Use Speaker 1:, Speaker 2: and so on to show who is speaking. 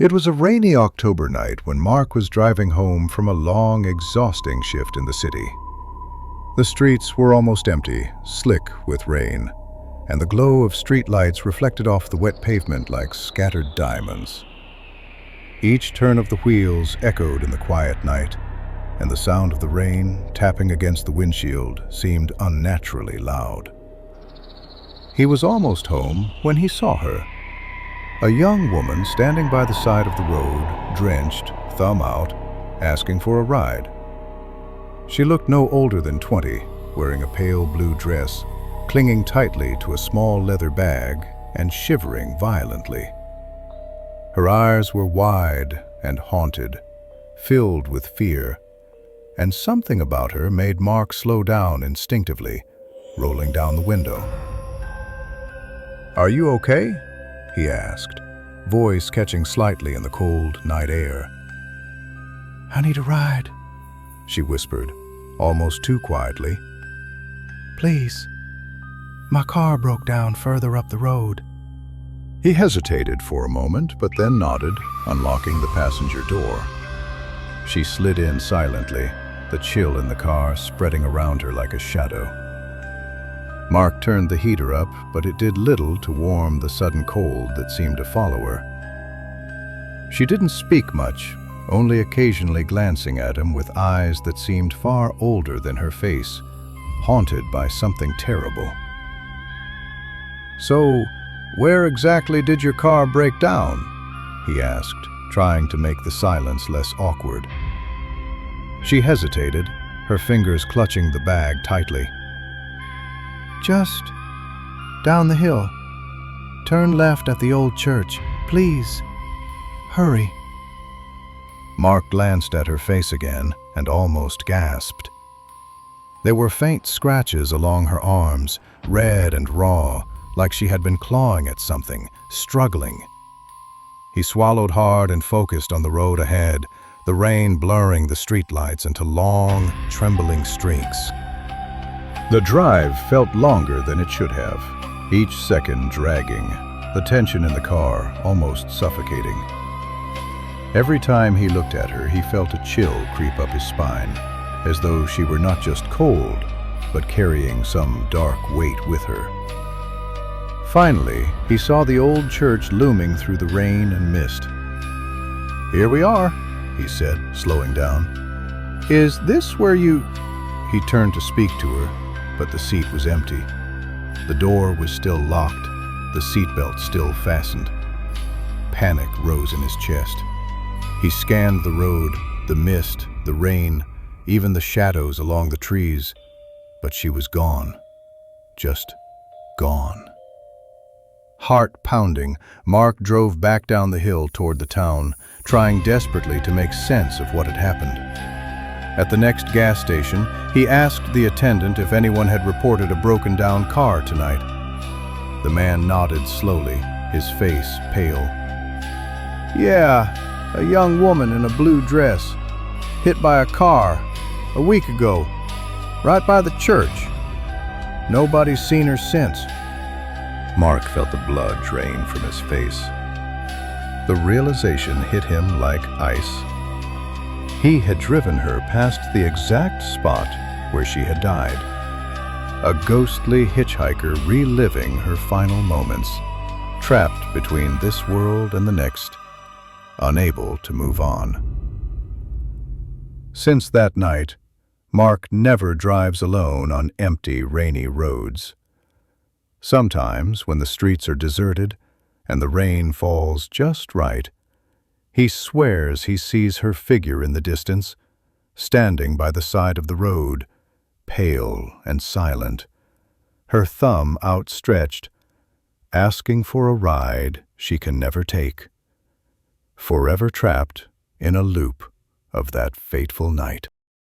Speaker 1: It was a rainy October night when Mark was driving home from a long, exhausting shift in the city. The streets were almost empty, slick with rain, and the glow of streetlights reflected off the wet pavement like scattered diamonds. Each turn of the wheels echoed in the quiet night, and the sound of the rain tapping against the windshield seemed unnaturally loud. He was almost home when he saw her. A young woman standing by the side of the road, drenched, thumb out, asking for a ride. She looked no older than 20, wearing a pale blue dress, clinging tightly to a small leather bag and shivering violently. Her eyes were wide and haunted, filled with fear, and something about her made Mark slow down instinctively, rolling down the window. "Are you okay?" he asked, voice catching slightly in the cold night air.
Speaker 2: "I need a ride,"
Speaker 1: she whispered, almost too quietly.
Speaker 2: "Please. My car broke down further up the road."
Speaker 1: He hesitated for a moment, but then nodded, unlocking the passenger door. She slid in silently, the chill in the car spreading around her like a shadow. Mark turned the heater up, but it did little to warm the sudden cold that seemed to follow her. She didn't speak much, only occasionally glancing at him with eyes that seemed far older than her face, haunted by something terrible. "So, where exactly did your car break down?" he asked, trying to make the silence less awkward. She hesitated, her fingers clutching the bag tightly.
Speaker 2: "Just down the hill. Turn left at the old church. Please, hurry."
Speaker 1: Mark glanced at her face again and almost gasped. There were faint scratches along her arms, red and raw, like she had been clawing at something, struggling. He swallowed hard and focused on the road ahead, the rain blurring the streetlights into long, trembling streaks. The drive felt longer than it should have, each second dragging, the tension in the car almost suffocating. Every time he looked at her, he felt a chill creep up his spine, as though she were not just cold, but carrying some dark weight with her. Finally, he saw the old church looming through the rain and mist. "Here we are," he said, slowing down. "Is this where you—" He turned to speak to her, but the seat was empty. The door was still locked, the seatbelt still fastened. Panic rose in his chest. He scanned the road, the mist, the rain, even the shadows along the trees, but she was gone. Just gone. Heart pounding, Mark drove back down the hill toward the town, trying desperately to make sense of what had happened. At the next gas station, he asked the attendant if anyone had reported a broken-down car tonight. The man nodded slowly, his face pale. "Yeah, a young woman in a blue dress, hit by a car, a week ago, right by the church. Nobody's seen her since." Mark felt the blood drain from his face. The realization hit him like ice. He had driven her past the exact spot where she had died. A ghostly hitchhiker reliving her final moments, trapped between this world and the next, unable to move on. Since that night, Mark never drives alone on empty, rainy roads. Sometimes, when the streets are deserted and the rain falls just right, he swears he sees her figure in the distance, standing by the side of the road, pale and silent, her thumb outstretched, asking for a ride she can never take, forever trapped in a loop of that fateful night.